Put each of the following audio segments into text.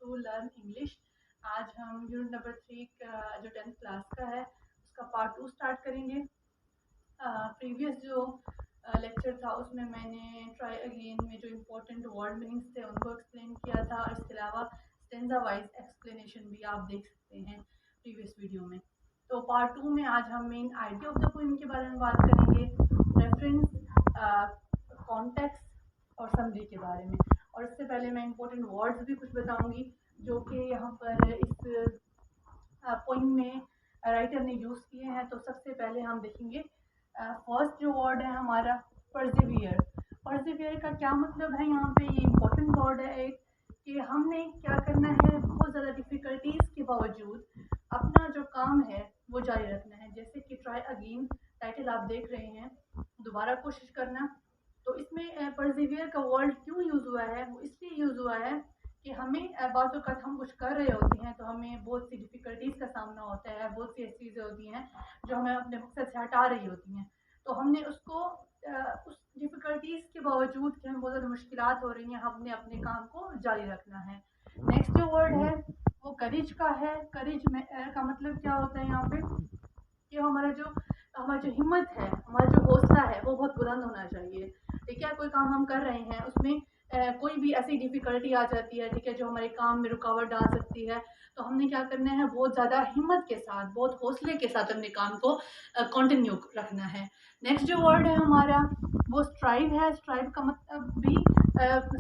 to learn English. آج ہم unit number 3 کا جو 10th کلاس کا ہے اس کا پارٹ 2 اسٹارٹ کریں گے. پریویس جو لیکچر تھا اس میں نے ٹرائی اگین میں جو امپورٹنٹ ورڈ میننگس تھے ان کو ایکسپلین کیا تھا, اور اس کے علاوہ اسٹینزا وائز ایکسپلینیشن بھی آپ دیکھ سکتے ہیں پریویس ویڈیو میں. تو پارٹ 2 میں آج ہم main idea of the poem کے بارے میں بات کریں گے, ریفرنس, کانٹیکسٹ اور سمری کے بارے میں. اور اس سے پہلے میں امپورٹنٹ ورڈز بھی کچھ بتاؤں گی جو کہ یہاں پر اس پوئم میں رائٹر نے یوز کیے ہیں. تو سب سے پہلے ہم دیکھیں گے فرسٹ جو ورڈ ہے ہمارا پرزیویئر. پرزیویئر کا کیا مطلب ہے, یہاں پہ یہ امپورٹنٹ ورڈ ہے ایک کہ ہم نے کیا کرنا ہے, بہت زیادہ ڈیفیکلٹیز کے باوجود اپنا جو کام ہے وہ جاری رکھنا ہے. جیسے کہ ٹرائی اگین ٹائٹل آپ دیکھ رہے ہیں, دوبارہ کوشش کرنا. تو اس میں پرزیویئر کا ورڈ کیوں یوز ہوا ہے, وہ اس لیے یوز ہوا ہے کہ ہمیں بعض اوقات ہم کچھ کر رہے ہوتے ہیں تو ہمیں بہت سی ڈیفیکلٹیز کا سامنا ہوتا ہے, بہت سی ایسی چیزیں ہوتی ہیں جو ہمیں اپنے مقصد سے ہٹا رہی ہوتی ہیں. تو ہم نے اس کو اس ڈیفیکلٹیز کے باوجود کہ ہمیں بہت زیادہ مشکلات ہو رہی ہیں, ہم نے اپنے کام کو جاری رکھنا ہے. نیکسٹ جو ورڈ ہے وہ کریج کا ہے. کریج میں کا مطلب کیا ہوتا ہے یہاں پہ کہ ہماری جو ہمت ہے, ہمارا جو حوصلہ ہے وہ بہت بلند ہونا چاہیے. ٹھیک ہے, کوئی کام ہم کر رہے ہیں اس میں کوئی بھی ایسی ڈیفیکلٹی آ جاتی ہے, ٹھیک ہے, جو ہمارے کام میں رکاوٹ ڈال سکتی ہے, تو ہم نے کیا کرنا ہے, بہت زیادہ ہمت کے ساتھ, بہت حوصلے کے ساتھ اپنے کام کو کنٹینیو رکھنا ہے. نیکسٹ جو ورڈ ہے ہمارا وہ اسٹرائیو ہے. اسٹرائیو کا مطلب بھی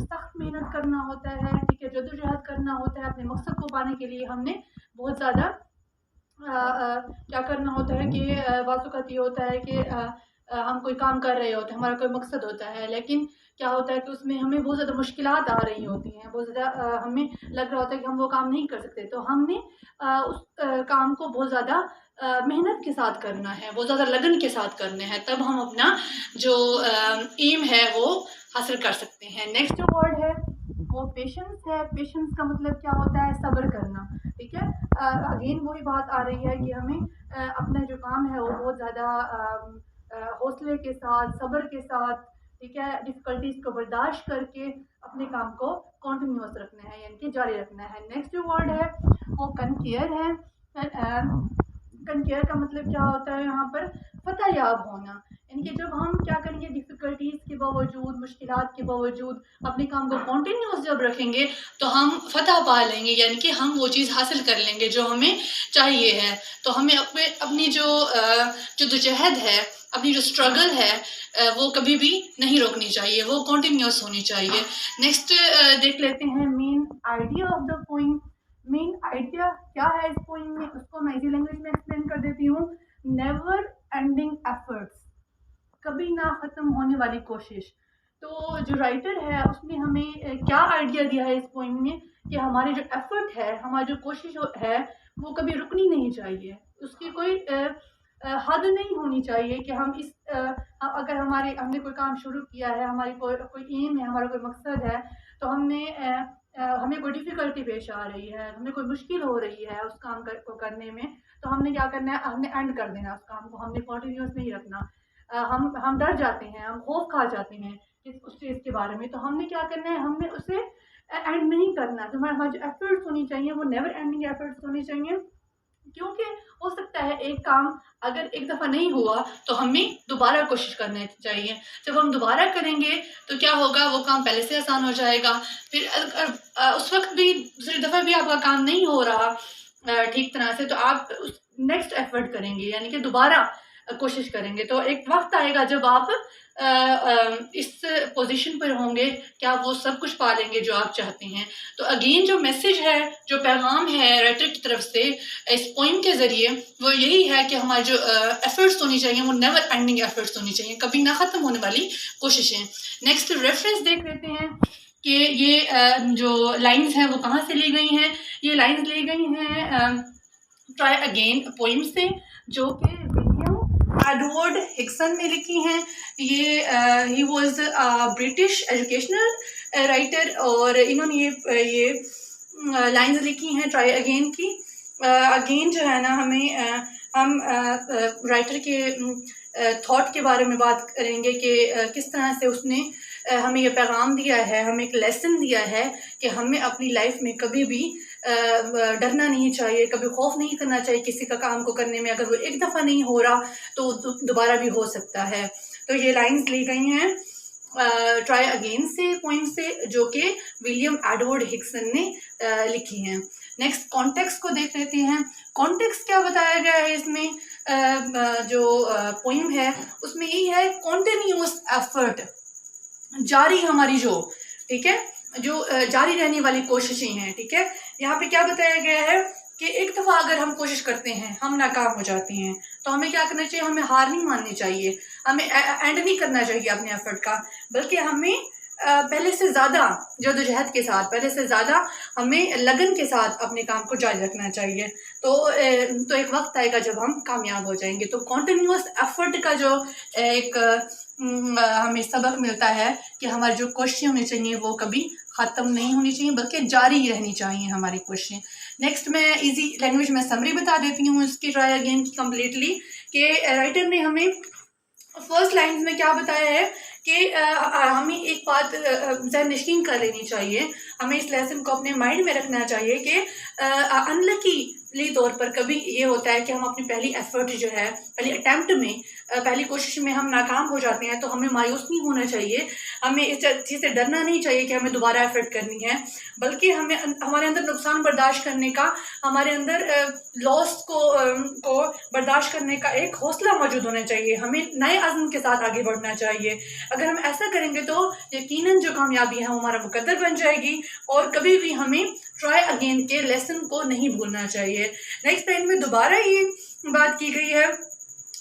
سخت محنت کرنا ہوتا ہے, ٹھیک ہے, جدوجہد کرنا ہوتا ہے. اپنے مقصد کو پانے کے لیے ہم نے بہت زیادہ کیا کرنا ہوتا ہے کہ بعض اوقات یہ ہوتا ہے کہ ہم کوئی کام کر رہے ہوتے ہیں, ہمارا کوئی مقصد ہوتا ہے, لیکن کیا ہوتا ہے کہ اس میں ہمیں بہت زیادہ مشکلات آ رہی ہوتی ہیں, بہت زیادہ ہمیں لگ رہا ہوتا ہے کہ ہم وہ کام نہیں کر سکتے. تو ہم نے اس کام کو بہت زیادہ محنت کے ساتھ کرنا ہے, بہت زیادہ لگن کے ساتھ کرنا ہے, تب ہم اپنا جو ایم ہے وہ حاصل کر سکتے ہیں. نیکسٹ جو ورڈ ہے وہ پیشنس ہے. پیشنس کا مطلب کیا ہوتا ہے, صبر کرنا. ٹھیک ہے, اگین وہی بات آ رہی ہے کہ ہمیں اپنا جو کام ہے وہ بہت زیادہ حوصلے کے ساتھ, صبر کے ساتھ, ٹھیک ہے, ڈیفیکلٹیز کو برداشت کر کے اپنے کام کو کنٹینیوس رکھنا ہے, یعنی کہ جاری رکھنا ہے. نیکسٹ جو ورڈ ہے وہ کنکیئر ہے. کنکیئر کا مطلب کیا ہوتا ہے یہاں پر فتح یاب ہونا, یعنی کہ جب ہم کیا کریں گے, ڈیفیکلٹیز کے باوجود, مشکلات کے باوجود اپنے کام کو کنٹینیوس جب رکھیں گے تو ہم فتح پا لیں گے, یعنی کہ ہم وہ چیز حاصل کر لیں گے جو ہمیں چاہیے ہے. تو ہمیں اپنی جو جدوجہد ہے, اپنی جو اسٹرگل ہے وہ کبھی بھی نہیں روکنی چاہیے, وہ کنٹینیوس ہونی چاہیے. نیکسٹ دیکھ لیتے ہیں main idea of the poem. Main idea کیا ہے اس پوئم میں, اس کو میں ایزی لینگویج میں ایکسپلین کر دیتی ہوں. نیور اینڈنگ ایفرٹس, کبھی نہ ختم ہونے والی کوشش. تو جو رائٹر ہے اس نے ہمیں کیا آئیڈیا دیا ہے اس پوئم میں کہ ہماری جو ایفرٹ ہے, ہماری جو کوشش ہے وہ کبھی رکنی نہیں چاہیے, اس کی کوئی حد نہیں ہونی چاہیے کہ ہم اس اگر ہم نے کوئی کام شروع کیا ہے, ہماری کوئی ایم ہے, ہمارا کوئی مقصد ہے, تو ہمیں کوئی ڈیفیکلٹی پیش آ رہی ہے, ہمیں کوئی مشکل ہو رہی ہے اس کام کو کرنے میں, تو ہم نے کیا کرنا ہے, ہم نے اینڈ کر دینا اس کام کو, ہم نے کنٹینیوس نہیں رکھنا. ہم ڈر جاتے ہیں, ہم خوف کھا جاتے ہیں اس چیز کے بارے میں, تو ہم نے کیا کرنا ہے, ہم نے اسے اینڈ نہیں کرنا. تو ہماری جو ایفرٹس ہونی چاہیے وہ نیور اینڈنگ ایفرٹس ہونی چاہیے, کیونکہ ہو سکتا ہے ایک کام اگر ایک دفعہ نہیں ہوا تو ہمیں دوبارہ کوشش کرنا چاہیے. جب ہم دوبارہ کریں گے تو کیا ہوگا, وہ کام پہلے سے آسان ہو جائے گا. پھر اس وقت بھی دوسری دفعہ بھی آپ کا کام نہیں ہو رہا ٹھیک طرح سے, تو آپ نیکسٹ ایفرٹ کریں گے, یعنی کہ دوبارہ کوشش کریں گے. تو ایک وقت آئے گا جب آپ اس پوزیشن پر ہوں گے کہ آپ وہ سب کچھ پا لیں گے جو آپ چاہتے ہیں. تو اگین جو میسج ہے, جو پیغام ہے رائٹر کی طرف سے اس پوئم کے ذریعے, وہ یہی ہے کہ ہماری جو ایفرٹس ہونی چاہیے وہ نیور اینڈنگ ایفرٹس ہونی چاہیے, کبھی نہ ختم ہونے والی کوششیں. نیکسٹ ریفرنس دیکھ لیتے ہیں کہ یہ جو لائنز ہیں وہ کہاں سے لی گئی ہیں. یہ لائنز لی گئی ہیں ٹرائی اگین پوئم سے, جو کہ ایڈورڈ ہگسن نے لکھی ہیں. یہ he was British educational writer, اور انہوں نے یہ لائنز لکھی ہیں ٹرائی اگین کی. اگین جو ہے نا, ہم رائٹر کے تھاٹ کے بارے میں بات کریں گے کہ کس طرح سے اس نے ہمیں یہ پیغام دیا ہے، ہمیں ایک لیسن دیا ہے کہ ہمیں اپنی لائف میں کبھی بھی ڈرنا نہیں چاہیے، کبھی خوف نہیں کرنا چاہیے کسی کا کام کو کرنے میں. اگر وہ ایک دفعہ نہیں ہو رہا تو دوبارہ بھی ہو سکتا ہے. تو یہ لائنز لی گئی ہیں ٹرائی اگین سے پوئم سے، جو کہ ولیم ایڈورڈ ہکسن نے لکھی ہیں. نیکسٹ کانٹیکسٹ کو دیکھ لیتے ہیں. کانٹیکسٹ کیا بتایا گیا ہے اس میں جو پوئم ہے اس میں یہی ہے کنٹینیوس ایفرٹ، جاری ہماری جو ٹھیک ہے جو جاری رہنے والی کوششیں ہیں. ٹھیک ہے، یہاں پہ کیا بتایا گیا ہے کہ ایک دفعہ اگر ہم کوشش کرتے ہیں ہم ناکام ہو جاتے ہیں تو ہمیں کیا کرنا چاہیے، ہمیں ہار نہیں ماننی چاہیے، ہمیں اینڈ نہیں کرنا چاہیے اپنے ایفرٹ کا، بلکہ ہمیں پہلے سے زیادہ جدوجہد کے ساتھ، پہلے سے زیادہ ہمیں لگن کے ساتھ اپنے کام کو جاری رکھنا چاہیے. تو ایک وقت آئے گا جب ہم کامیاب ہو جائیں گے. تو کنٹینیوس ایفرٹ کا جو ایک ہمیں سبق ملتا ہے کہ ہماری جو کوششیں ہونی چاہیے وہ کبھی ختم نہیں ہونی چاہیے بلکہ جاری رہنی چاہیے ہماری کوششیں. نیکسٹ میں ایزی لینگویج میں سمری بتا دیتی ہوں اس کی ٹرائی اگین کی کمپلیٹلی، کہ رائٹر نے ہمیں فرسٹ لائنز میں کیا بتایا ہے کہ ہمیں ایک بات ذہن نشین کر لینی چاہیے، ہمیں اس لیسن کو اپنے مائنڈ میں رکھنا چاہیے کہ انلکیلی طور پر کبھی یہ ہوتا ہے کہ ہم اپنی پہلی ایفرٹ جو ہے، پہلی اٹیمپٹ میں، پہلی کوشش میں ہم ناکام ہو جاتے ہیں تو ہمیں مایوس نہیں ہونا چاہیے، ہمیں اس چیز سے ڈرنا نہیں چاہیے کہ ہمیں دوبارہ ایفرٹ کرنی ہے، بلکہ ہمیں ہمارے اندر نقصان برداشت کرنے کا، ہمارے اندر لاس کو برداشت کرنے کا ایک حوصلہ موجود ہونا چاہیے، ہمیں نئے عزم کے ساتھ آگے بڑھنا چاہیے. اگر ہم ایسا کریں گے تو یقیناً جو کامیابی ہے وہ ہمارا مقدر بن جائے گی، اور کبھی بھی ہمیں ٹرائی اگین کے لیسن کو نہیں بھولنا چاہیے. نیکسٹ لائن میں دوبارہ یہ بات کی گئی ہے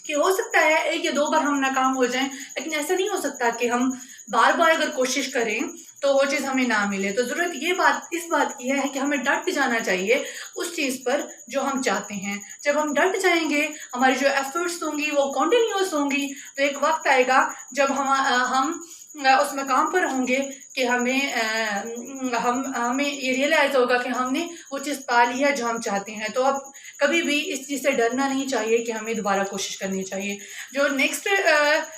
کہ ہو سکتا ہے ایک یا دو بار ہم ناکام ہو جائیں، لیکن ایسا نہیں ہو سکتا کہ ہم بار بار اگر کوشش کریں تو وہ چیز ہمیں نہ ملے. تو ضرورت اس بات کی ہے کہ ہمیں ڈٹ جانا چاہیے اس چیز پر جو ہم چاہتے ہیں. جب ہم ڈٹ جائیں گے، ہماری جو ایفرٹس ہوں گی وہ کنٹینیوس ہوں گی، تو ایک وقت آئے گا جب ہم اس مقام پر ہوں گے کہ ہمیں یہ ریئلائز ہوگا کہ ہم نے وہ چیز پا لی ہے جو ہم چاہتے ہیں. تو اب کبھی بھی اس چیز سے ڈرنا نہیں چاہیے کہ ہمیں دوبارہ کوشش کرنی چاہیے. جو نیکسٹ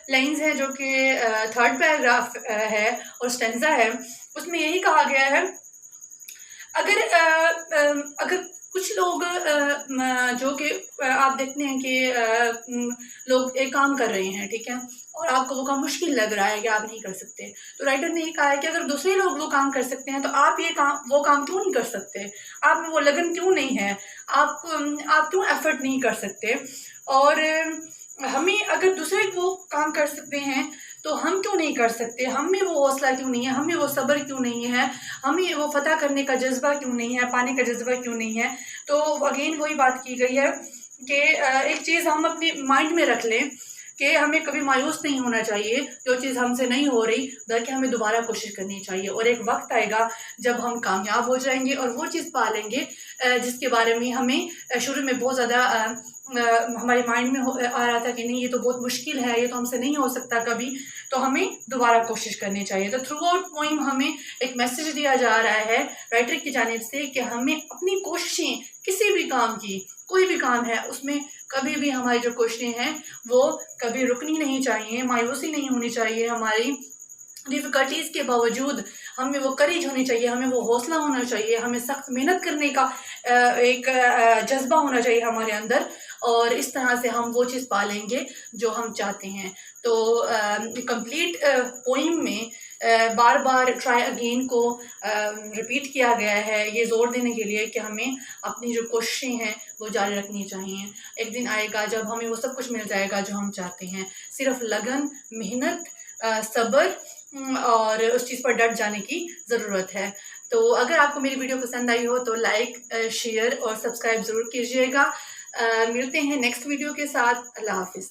لائنز ہیں جو کہ تھرڈ پیراگراف ہے اور اسٹینزا ہے، اس میں یہی کہا گیا ہے اگر کچھ لوگ جو کہ آپ دیکھتے ہیں کہ لوگ ایک کام کر رہے ہیں، ٹھیک ہے، اور آپ کو وہ کام مشکل لگ رہا ہے کہ آپ نہیں کر سکتے، تو رائٹر نے یہ کہا ہے کہ اگر دوسرے لوگ وہ کام کر سکتے ہیں تو آپ وہ کام کیوں نہیں کر سکتے، آپ میں وہ لگن کیوں نہیں ہے، آپ کیوں ایفرٹ نہیں کر سکتے. اور ہمیں اگر دوسرے وہ کام کر سکتے ہیں تو ہم کیوں نہیں کر سکتے، ہم میں وہ حوصلہ کیوں نہیں ہے، ہمیں وہ صبر کیوں نہیں ہے، ہمیں وہ فتح کرنے کا جذبہ کیوں نہیں ہے، پانے کا جذبہ کیوں نہیں ہے. تو اگین وہی بات کی گئی ہے کہ ایک چیز ہم اپنے مائنڈ میں رکھ لیں کہ ہمیں کبھی مایوس نہیں ہونا چاہیے جو چیز ہم سے نہیں ہو رہی، بلکہ ہمیں دوبارہ کوشش کرنی چاہیے. اور ایک وقت آئے گا جب ہم کامیاب ہو جائیں گے اور وہ چیز پا لیں گے جس کے بارے میں ہمیں شروع میں بہت زیادہ ہمارے مائنڈ میں آ رہا تھا کہ نہیں یہ تو بہت مشکل ہے، یہ تو ہم سے نہیں ہو سکتا کبھی، تو ہمیں دوبارہ کوشش کرنی چاہیے. تو تھرو آؤٹ پوئم ہمیں ایک میسج دیا جا رہا ہے رائٹر کی جانب سے کہ ہمیں اپنی کوششیں کسی بھی کام کی، کوئی بھی کام ہے اس میں کبھی بھی ہماری جو کوششیں ہیں وہ کبھی رکنی نہیں چاہیے، مایوسی نہیں ہونی چاہیے، ہماری ڈیفیکلٹیز کے باوجود ہمیں وہ کریج ہونی چاہیے، ہمیں وہ حوصلہ ہونا چاہیے، ہمیں سخت محنت کرنے کا ایک جذبہ ہونا چاہیے ہمارے اندر، اور اس طرح سے ہم وہ چیز پا لیں گے جو ہم چاہتے ہیں. تو کمپلیٹ پوئم میں بار بار ٹرائی اگین کو ریپیٹ کیا گیا ہے، یہ زور دینے کے لیے کہ ہمیں اپنی جو کوششیں ہیں وہ جاری رکھنی چاہیے. ایک دن آئے گا جب ہمیں وہ سب کچھ مل جائے گا جو ہم چاہتے ہیں. صرف لگن، محنت، صبر اور اس چیز پر ڈٹ جانے کی ضرورت ہے. تو اگر آپ کو میری ویڈیو پسند آئی ہو تو لائک، شیئر اور سبسکرائب ضرور کیجیے گا. ملتے ہیں نیکسٹ ویڈیو کے ساتھ. اللہ حافظ.